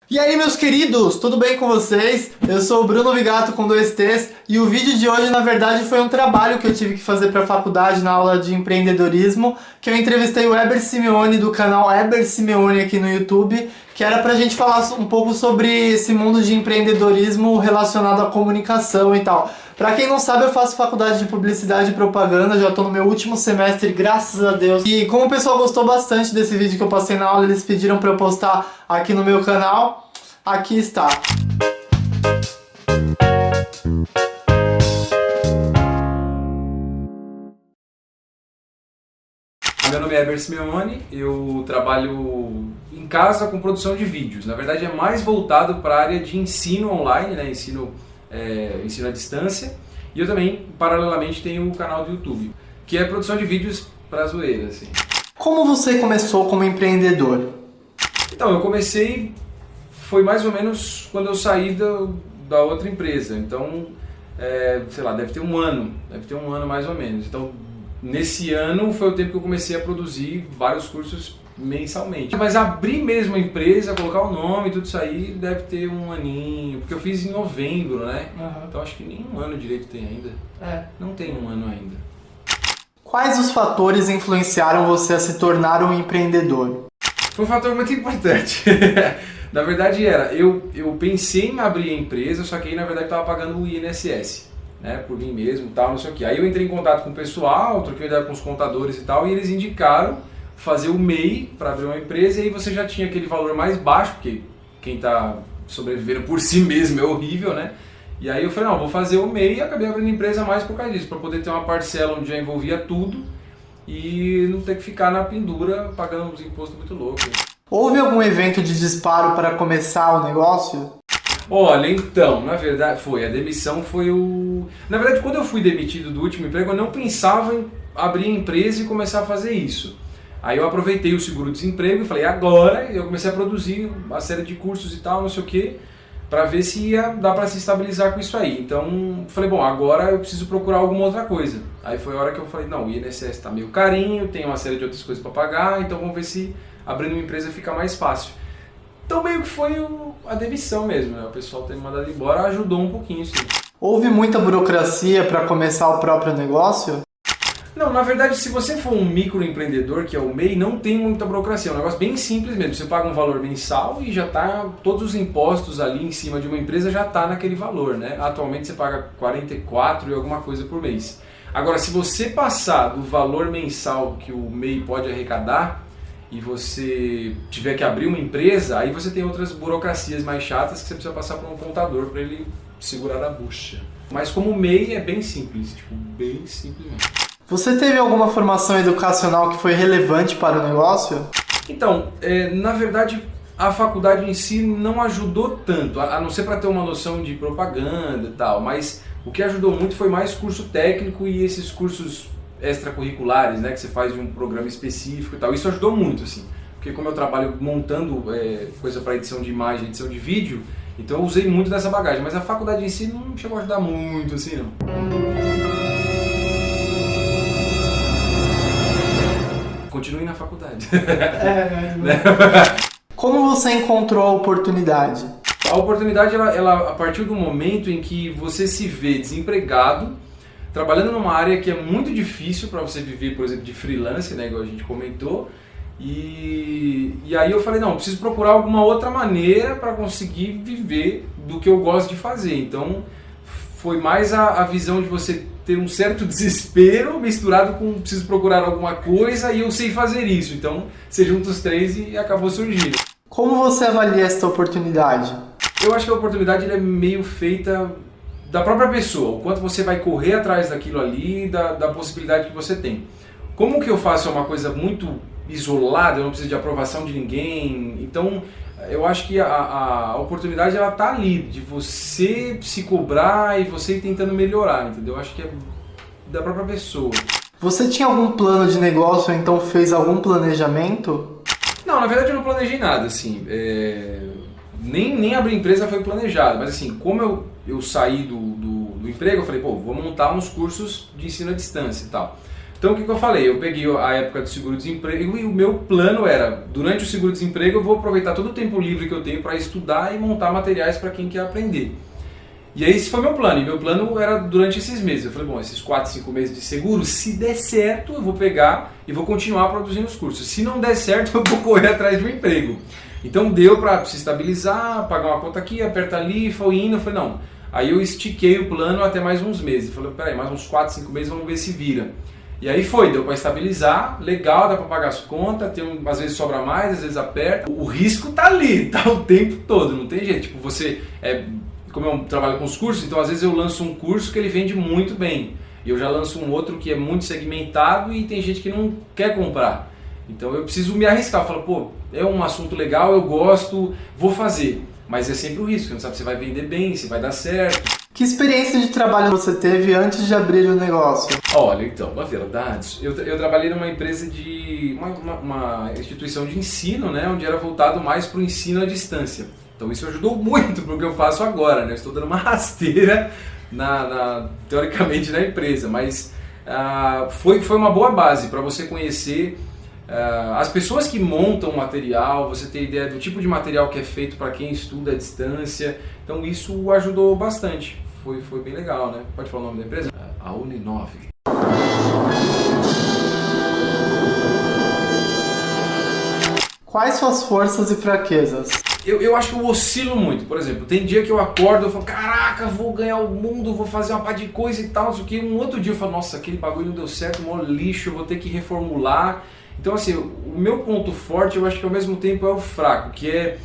E aí, meus queridos, tudo bem com vocês? Eu sou o Bruno Vigato com 2 T's e o vídeo de hoje, na verdade, foi um trabalho que eu tive que fazer para a faculdade na aula de empreendedorismo, que eu entrevistei o Eber Simeone do canal Eber Simeone aqui no YouTube, que era pra gente falar um pouco sobre esse mundo de empreendedorismo relacionado à comunicação e tal. Pra quem não sabe, eu faço faculdade de publicidade e propaganda, já tô no meu último semestre, graças a Deus. E como o pessoal gostou bastante desse vídeo que eu passei na aula, eles pediram pra eu postar aqui no meu canal. Aqui está. Meu nome é Eber Simeone, eu trabalho em casa com produção de vídeos. Na verdade é mais voltado para a área de ensino online, né? ensino à distância. E eu também, paralelamente, tenho um canal do YouTube, que é produção de vídeos para zoeira, assim. Como você começou como empreendedor? Então, eu comecei, foi mais ou menos quando eu saí da outra empresa. Então, sei lá, deve ter um ano mais ou menos. Então, nesse ano foi o tempo que eu comecei a produzir vários cursos mensalmente. Mas abrir mesmo a empresa, colocar o nome, tudo isso aí, deve ter um aninho, porque eu fiz em novembro, né? Uhum. Então acho que nem um ano direito tem ainda. Não tem um ano ainda. Quais os fatores influenciaram você a se tornar um empreendedor? Foi um fator muito importante. Na verdade eu pensei em abrir a empresa, só que aí na verdade eu estava pagando o INSS. Né, por mim mesmo, tal, não sei o que. Aí eu entrei em contato com o pessoal, troquei ideia com os contadores e tal, e eles indicaram fazer o MEI para abrir uma empresa, e aí você já tinha aquele valor mais baixo, porque quem está sobrevivendo por si mesmo é horrível, né? E aí eu falei, não, vou fazer o MEI e acabei abrindo a empresa mais por causa disso, para poder ter uma parcela onde já envolvia tudo e não ter que ficar na pendura pagando uns impostos muito loucos. Houve algum evento de disparo para começar o negócio? Olha, então, na verdade, a demissão foi o... Na verdade, quando eu fui demitido do último emprego, eu não pensava em abrir a empresa e começar a fazer isso. Aí eu aproveitei o seguro-desemprego e falei, agora eu comecei a produzir uma série de cursos e tal, não sei o que, para ver se ia dar para se estabilizar com isso aí. Então, falei, bom, agora eu preciso procurar alguma outra coisa. Aí foi a hora que eu falei, não, o INSS tá meio carinho, tem uma série de outras coisas para pagar, então vamos ver se abrindo uma empresa fica mais fácil. Então meio que foi a demissão mesmo, né? O pessoal ter me mandado embora ajudou um pouquinho, sim. Houve muita burocracia para começar o próprio negócio? Não, na verdade, se você for um microempreendedor, que é o MEI, não tem muita burocracia. É um negócio bem simples mesmo. Você paga um valor mensal e já tá, todos os impostos ali em cima de uma empresa já tá naquele valor, né? Atualmente você paga 44 e alguma coisa por mês. Agora, se você passar do valor mensal que o MEI pode arrecadar, e você tiver que abrir uma empresa, aí você tem outras burocracias mais chatas que você precisa passar por um contador para ele segurar a bucha. Mas como MEI é bem simples, tipo, bem simples mesmo. Você teve alguma formação educacional que foi relevante para o negócio? Então, na verdade, a faculdade em si não ajudou tanto, a não ser para ter uma noção de propaganda e tal, mas o que ajudou muito foi mais curso técnico e esses cursos extracurriculares, né, que você faz de um programa específico e tal. Isso ajudou muito, assim, porque como eu trabalho montando coisa para edição de imagem, edição de vídeo, então eu usei muito dessa bagagem, mas a faculdade em si não chegou a ajudar muito, assim, não. Continue na faculdade. Como você encontrou a oportunidade? A oportunidade, ela a partir do momento em que você se vê desempregado, trabalhando numa área que é muito difícil para você viver, por exemplo, de freelance, né, igual a gente comentou, e aí eu falei, não, eu preciso procurar alguma outra maneira para conseguir viver do que eu gosto de fazer. Então, foi mais a visão de você ter um certo desespero misturado com preciso procurar alguma coisa e eu sei fazer isso. Então, você junta os três e acabou surgindo. Como você avalia esta oportunidade? Eu acho que a oportunidade é meio feita da própria pessoa, o quanto você vai correr atrás daquilo ali, da possibilidade que você tem. Como que eu faço uma coisa muito isolada, eu não preciso de aprovação de ninguém, então eu acho que a oportunidade ela tá ali, de você se cobrar e você ir tentando melhorar, entendeu? Eu acho que é da própria pessoa. Você tinha algum plano de negócio ou então fez algum planejamento? Não, na verdade eu não planejei nada, assim, nem abrir empresa foi planejado, mas assim, como eu saí do emprego, eu falei, pô, vou montar uns cursos de ensino à distância e tal. Então o que eu falei? Eu peguei a época do seguro-desemprego e o meu plano era, durante o seguro-desemprego eu vou aproveitar todo o tempo livre que eu tenho para estudar e montar materiais para quem quer aprender. E aí esse foi meu plano, e meu plano era durante esses meses. Eu falei, bom, esses 4, 5 meses de seguro, se der certo eu vou pegar e vou continuar produzindo os cursos. Se não der certo eu vou correr atrás de um emprego. Então deu para se estabilizar, pagar uma conta aqui, aperta ali, foi indo, eu falei, não. Aí eu estiquei o plano até mais uns meses. Falei, peraí, mais uns 4, 5 meses, vamos ver se vira. E aí deu para estabilizar, legal, dá para pagar as contas, às vezes sobra mais, às vezes aperta. O risco tá ali, tá o tempo todo, não tem jeito. Tipo, como eu trabalho com os cursos, então às vezes eu lanço um curso que ele vende muito bem. E eu já lanço um outro que é muito segmentado e tem gente que não quer comprar. Então eu preciso me arriscar, eu falo, pô, é um assunto legal, eu gosto, vou fazer. Mas é sempre o risco, você não sabe se vai vender bem, se vai dar certo. Que experiência de trabalho você teve antes de abrir o negócio? Olha, então, na verdade, eu trabalhei numa empresa de uma instituição de ensino, né, onde era voltado mais para o ensino à distância. Então isso ajudou muito para o que eu faço agora, né? Eu estou dando uma rasteira teoricamente na empresa, mas foi uma boa base para você conhecer as pessoas que montam o material, você ter ideia do tipo de material que é feito para quem estuda à distância. Então isso ajudou bastante, foi bem legal, né? Pode falar o nome da empresa? A Uninove. Quais suas forças e fraquezas? Eu acho que eu oscilo muito. Por exemplo, tem dia que eu acordo e falo, caraca, vou ganhar o mundo, vou fazer uma pá de coisa e tal, não sei o que. Um outro dia eu falo, nossa, aquele bagulho não deu certo, maior lixo, eu vou ter que reformular. Então assim, o meu ponto forte eu acho que ao mesmo tempo é o fraco, que é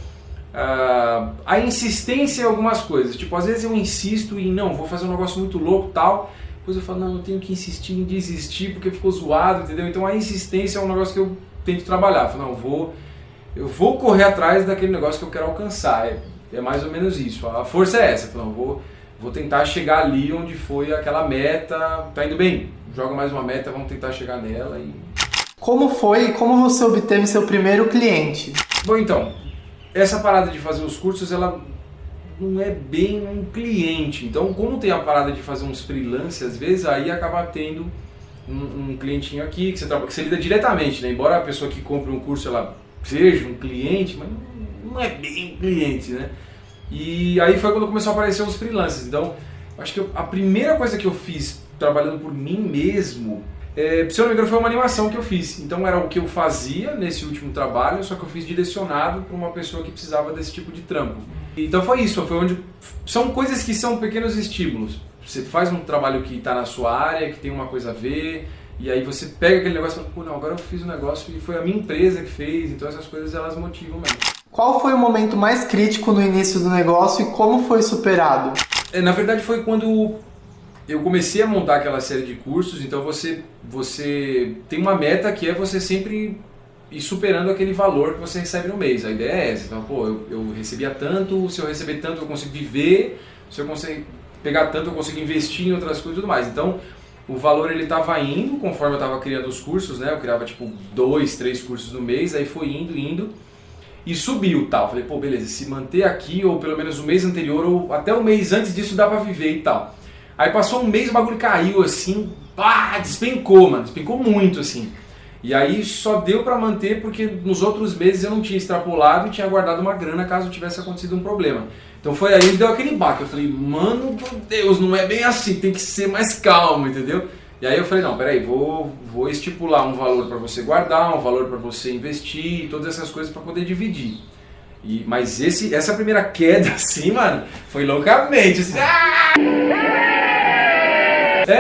a insistência em algumas coisas. Tipo, às vezes eu insisto em, não, vou fazer um negócio muito louco e tal, depois eu falo, não, eu tenho que insistir em desistir porque ficou zoado, entendeu? Então a insistência é um negócio que eu tento trabalhar. Eu falo, não, eu vou correr atrás daquele negócio que eu quero alcançar. É mais ou menos isso. A força é essa. Eu falo, não, vou tentar chegar ali onde foi aquela meta. Tá indo bem? Joga mais uma meta, vamos tentar chegar nela. Como você obteve seu primeiro cliente? Bom, então, essa parada de fazer os cursos, ela não é bem um cliente. Então, como tem a parada de fazer uns freelance, às vezes, aí acaba tendo um clientinho aqui, que você lida diretamente, né? Embora a pessoa que compre um curso, ela seja um cliente, mas não é bem um cliente, né? E aí foi quando começou a aparecer os freelancers. Então, acho que a primeira coisa que eu fiz trabalhando por mim mesmo, se eu não me engano, foi uma animação que eu fiz. Então era o que eu fazia nesse último trabalho, só que eu fiz direcionado para uma pessoa que precisava desse tipo de trampo. Então foi isso, foi onde são coisas que são pequenos estímulos. Você faz um trabalho que está na sua área, que tem uma coisa a ver, e aí você pega aquele negócio e fala, pô, não, agora eu fiz um negócio e foi a minha empresa que fez, então essas coisas elas motivam mesmo. Qual foi o momento mais crítico no início do negócio e como foi superado? Na verdade foi quando eu comecei a montar aquela série de cursos, então você tem uma meta que é você sempre ir superando aquele valor que você recebe no mês. A ideia é essa, então, pô, eu recebia tanto, se eu receber tanto eu consigo viver, se eu conseguir pegar tanto eu consigo investir em outras coisas e tudo mais. Então o valor ele estava indo conforme eu estava criando os cursos, né? Eu criava tipo 2, 3 cursos no mês, aí foi indo e subiu tal. Falei, pô, beleza, se manter aqui ou pelo menos o mês anterior ou até o mês antes disso dá pra viver e tal. Aí passou um mês, o bagulho caiu assim, pá, despencou, mano, despencou muito assim. E aí só deu pra manter porque nos outros meses eu não tinha extrapolado e tinha guardado uma grana caso tivesse acontecido um problema. Então foi aí que deu aquele baque. Eu falei, mano, meu Deus, não é bem assim, tem que ser mais calmo, entendeu? E aí eu falei, não, peraí, vou estipular um valor para você guardar, um valor para você investir, todas essas coisas para poder dividir. Mas essa primeira queda assim, mano, foi loucamente assim.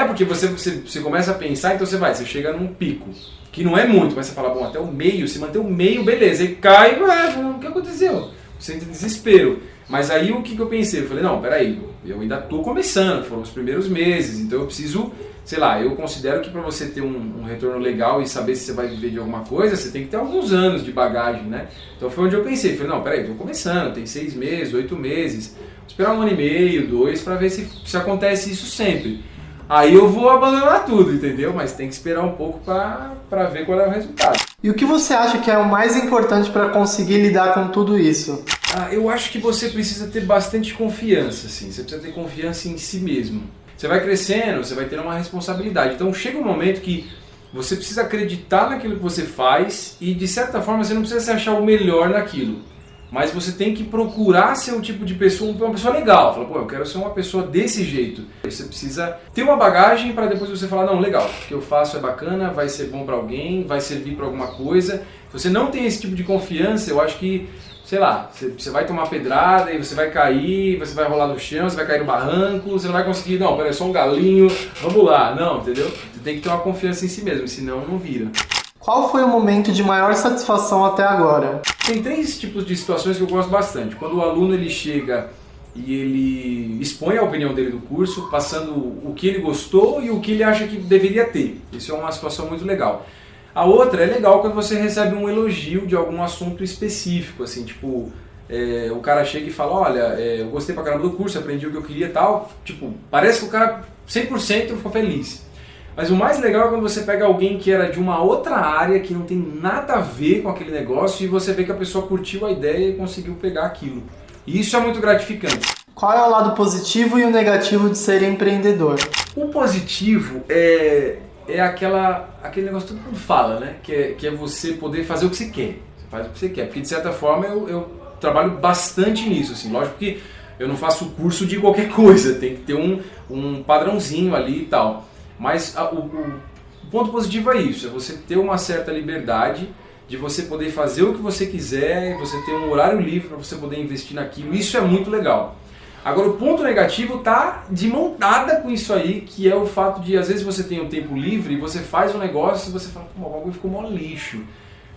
Porque você começa a pensar, então você chega num pico, que não é muito, mas você fala, bom, até o meio, se manter o meio, beleza, e cai, o que aconteceu? Você entra em desespero. Mas aí o que eu pensei? Eu falei, não, peraí, eu ainda estou começando, foram os primeiros meses, então eu preciso, sei lá, eu considero que para você ter um retorno legal e saber se você vai viver de alguma coisa, você tem que ter alguns anos de bagagem, né? Então foi onde eu pensei, falei, não, peraí, estou começando, tem 6 meses, 8 meses, vou esperar 1 ano e meio, 2, para ver se acontece isso sempre. Aí eu vou abandonar tudo, entendeu? Mas tem que esperar um pouco para ver qual é o resultado. E o que você acha que é o mais importante para conseguir lidar com tudo isso? Eu acho que você precisa ter bastante confiança, assim. Você precisa ter confiança em si mesmo. Você vai crescendo, você vai ter uma responsabilidade. Então chega um momento que você precisa acreditar naquilo que você faz e, de certa forma, você não precisa se achar o melhor naquilo. Mas você tem que procurar ser um tipo de pessoa, uma pessoa legal. Fala, pô, eu quero ser uma pessoa desse jeito. Você precisa ter uma bagagem para depois você falar, não, legal, o que eu faço é bacana, vai ser bom para alguém, vai servir para alguma coisa. Se você não tem esse tipo de confiança, eu acho que, sei lá, você vai tomar pedrada e você vai cair, você vai rolar no chão, você vai cair no barranco, você não vai conseguir, não, peraí, só um galinho, vamos lá. Não, entendeu? Você tem que ter uma confiança em si mesmo, senão não vira. Qual foi o momento de maior satisfação até agora? Tem 3 tipos de situações que eu gosto bastante. Quando o aluno ele chega e ele expõe a opinião dele do curso, passando o que ele gostou e o que ele acha que deveria ter. Isso é uma situação muito legal. A outra é legal quando você recebe um elogio de algum assunto específico, assim, tipo, o cara chega e fala, olha, eu gostei pra caramba do curso, aprendi o que eu queria e tal, tipo, parece que o cara 100% ficou feliz. Mas o mais legal é quando você pega alguém que era de uma outra área, que não tem nada a ver com aquele negócio, e você vê que a pessoa curtiu a ideia e conseguiu pegar aquilo. E isso é muito gratificante. Qual é o lado positivo e o negativo de ser empreendedor? O positivo é aquele negócio que todo mundo fala, né? Que é você poder fazer o que você quer. Você faz o que você quer. Porque de certa forma eu trabalho bastante nisso. Assim. Lógico que eu não faço curso de qualquer coisa. Tem que ter um padrãozinho ali e tal. Mas o ponto positivo é isso. É você ter uma certa liberdade de você poder fazer o que você quiser. Você ter um horário livre para você poder investir naquilo. Isso é muito legal. Agora, o ponto negativo tá de mão dada com isso aí, que é o fato de, às vezes, você tem um tempo livre e você faz um negócio e você fala, pô, o bagulho ficou mó lixo.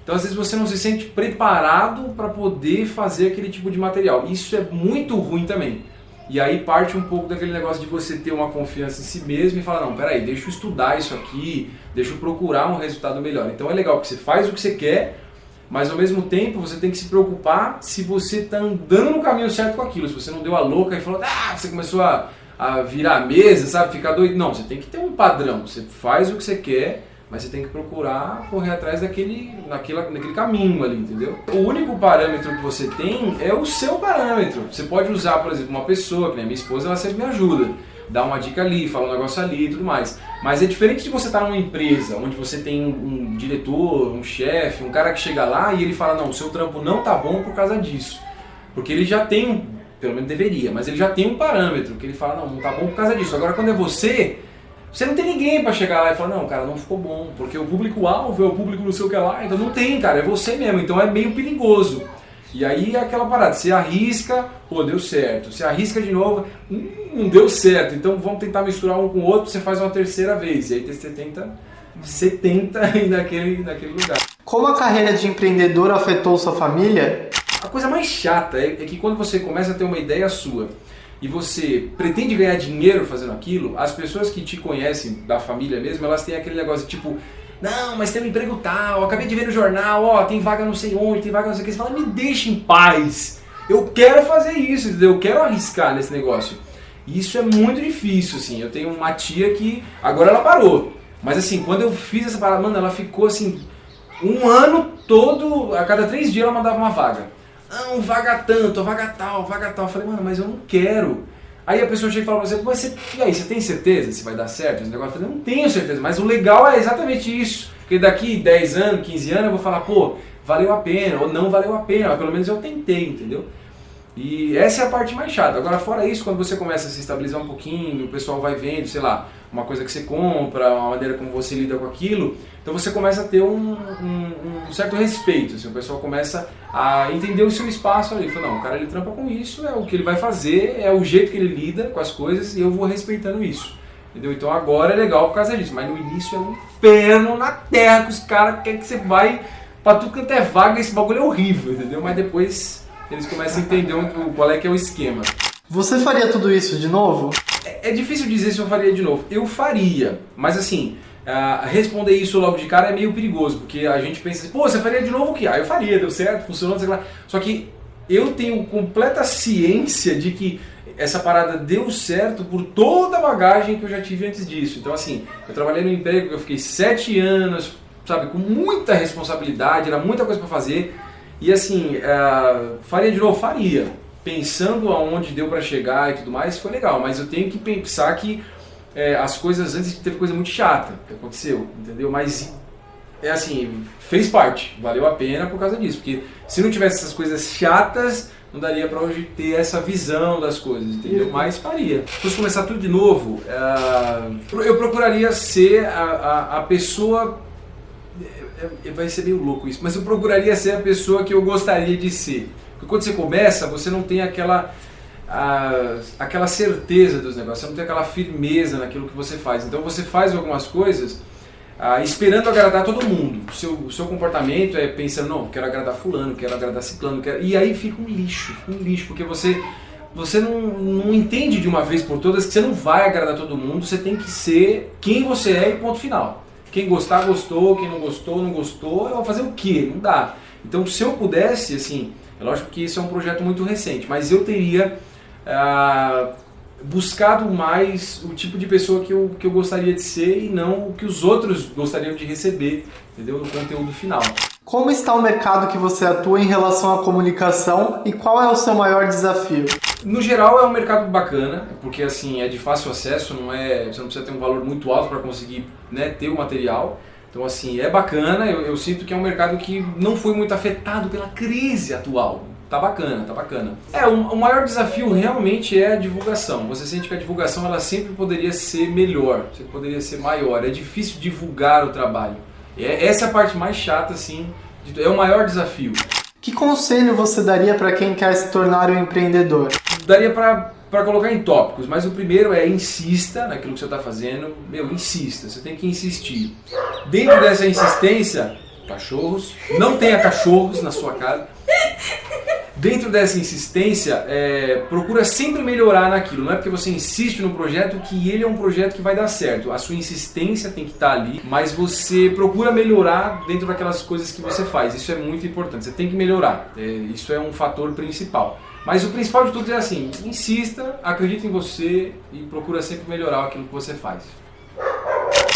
Então, às vezes, você não se sente preparado para poder fazer aquele tipo de material. Isso é muito ruim também. E aí parte um pouco daquele negócio de você ter uma confiança em si mesmo e falar, não, peraí, deixa eu estudar isso aqui, deixa eu procurar um resultado melhor. Então, é legal que você faz o que você quer, mas ao mesmo tempo você tem que se preocupar se você está andando no caminho certo com aquilo. Se você não deu a louca e falou, você começou a virar a mesa, sabe, ficar doido. Não, você tem que ter um padrão. Você faz o que você quer, mas você tem que procurar correr atrás naquele caminho ali, entendeu? O único parâmetro que você tem é o seu parâmetro. Você pode usar, por exemplo, uma pessoa, que nem a minha esposa, ela sempre me ajuda. Dá uma dica ali, fala um negócio ali e tudo mais. Mas é diferente de você estar numa empresa, onde você tem um diretor, um chefe, um cara que chega lá e ele fala, não, o seu trampo não tá bom por causa disso. Porque ele já tem, pelo menos deveria, mas ele já tem um parâmetro, que ele fala, não tá bom por causa disso. Agora quando é você não tem ninguém pra chegar lá e falar, não, cara, não ficou bom, porque o público-alvo é o público não sei o que lá, então não tem, cara, é você mesmo, então é meio perigoso. E aí é aquela parada, você arrisca, pô, deu certo. Você arrisca de novo, não deu certo. Então vamos tentar misturar um com o outro, você faz uma terceira vez. E aí você tenta ir naquele lugar. Como a carreira de empreendedor afetou sua família? A coisa mais chata é que quando você começa a ter uma ideia sua e você pretende ganhar dinheiro fazendo aquilo, as pessoas que te conhecem, da família mesmo, elas têm aquele negócio tipo, não, mas tem um emprego tal, acabei de ver no jornal, ó, tem vaga não sei onde, tem vaga não sei o que. Você fala, me deixa em paz, eu quero fazer isso, entendeu? Eu quero arriscar nesse negócio. E isso é muito difícil, assim. Eu tenho uma tia que, agora ela parou, mas assim, quando eu fiz essa parada, mano, ela ficou assim, um ano todo, a cada 3 dias ela mandava uma vaga. Não, vaga tanto, vaga tal, vaga tal. Eu falei, mano, mas eu não quero. Aí a pessoa chega e fala pra você, mas e aí, você tem certeza se vai dar certo esse negócio? Eu falei, não tenho certeza, mas o legal é exatamente isso. Porque daqui 10 anos, 15 anos eu vou falar, pô, valeu a pena, ou não valeu a pena, mas pelo menos eu tentei, entendeu? E essa é a parte mais chata. Agora, fora isso, quando você começa a se estabilizar um pouquinho, o pessoal vai vendo, sei lá, uma coisa que você compra, uma maneira como você lida com aquilo, então você começa a ter um certo respeito, assim, o pessoal começa a entender o seu espaço ali. Fala, não, o cara ele trampa com isso, é o que ele vai fazer, é o jeito que ele lida com as coisas e eu vou respeitando isso. Entendeu? Então agora é legal por causa disso, mas no início é um inferno na terra que os caras querem que você vai pra tudo quanto é vaga, esse bagulho é horrível, entendeu? Mas depois eles começam a entender qual é que é o esquema. Você faria tudo isso de novo? É difícil dizer se eu faria de novo. Eu faria, mas assim, responder isso logo de cara é meio perigoso, porque a gente pensa assim, pô, você faria de novo o quê? Eu faria, deu certo, funcionou, sei lá. Só que eu tenho completa ciência de que essa parada deu certo por toda a bagagem que eu já tive antes disso. Então assim, eu trabalhei no emprego que eu fiquei 7 anos, sabe, com muita responsabilidade, era muita coisa pra fazer. E assim, faria de novo? Faria. Pensando aonde deu pra chegar e tudo mais, foi legal. Mas eu tenho que pensar que as coisas antes, teve coisa muito chata que aconteceu, entendeu? Mas é assim, fez parte, valeu a pena por causa disso, porque se não tivesse essas coisas chatas, não daria para hoje ter essa visão das coisas, entendeu? Mas faria. Se fosse começar tudo de novo, eu procuraria ser a pessoa... Vai ser meio louco isso, mas eu procuraria ser a pessoa que eu gostaria de ser. Porque quando você começa, você não tem aquela certeza dos negócios, você não tem aquela firmeza naquilo que você faz. Então você faz algumas coisas esperando agradar todo mundo. O seu comportamento é pensando, não, quero agradar fulano, quero agradar ciclano, e aí fica um lixo, porque você não entende de uma vez por todas que você não vai agradar todo mundo, você tem que ser quem você é e ponto final. Quem gostar, gostou, quem não gostou, não gostou, eu vou fazer o quê? Não dá. Então se eu pudesse, assim, é lógico que isso é um projeto muito recente, mas eu teria buscado mais o tipo de pessoa que eu gostaria de ser e não o que os outros gostariam de receber, entendeu? No conteúdo final. Como está o mercado que você atua em relação à comunicação e qual é o seu maior desafio? No geral é um mercado bacana, porque assim, é de fácil acesso, você não precisa ter um valor muito alto para conseguir, né, ter o material. Então assim, é bacana, eu sinto que é um mercado que não foi muito afetado pela crise atual. Tá bacana, tá bacana. O maior desafio realmente é a divulgação. Você sente que a divulgação ela sempre poderia ser melhor, sempre poderia ser maior. É difícil divulgar o trabalho. Essa é a parte mais chata, assim, é o maior desafio. Que conselho você daria para quem quer se tornar um empreendedor? Daria para colocar em tópicos, mas o primeiro é insista naquilo que você está fazendo. Insista, você tem que insistir. Dentro dessa insistência, cachorros, não tenha cachorros na sua casa. Dentro dessa insistência, procura sempre melhorar naquilo. Não é porque você insiste no projeto que ele é um projeto que vai dar certo. A sua insistência tem que estar ali, mas você procura melhorar dentro daquelas coisas que você faz. Isso é muito importante, você tem que melhorar. Isso é um fator principal. Mas o principal de tudo é assim, insista, acredita em você e procura sempre melhorar aquilo que você faz.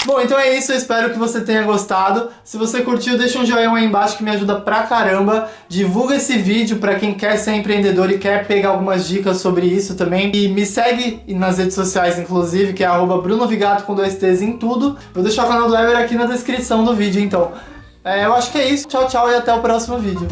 Bom, então é isso, eu espero que você tenha gostado. Se você curtiu, deixa um joinha aí embaixo que me ajuda pra caramba. Divulga esse vídeo pra quem quer ser empreendedor e quer pegar algumas dicas sobre isso também. E me segue nas redes sociais, inclusive, que é @BrunoVigato com 2 T's em tudo. Vou deixar o canal do Weber aqui na descrição do vídeo, então. Eu acho que é isso. Tchau, tchau e até o próximo vídeo.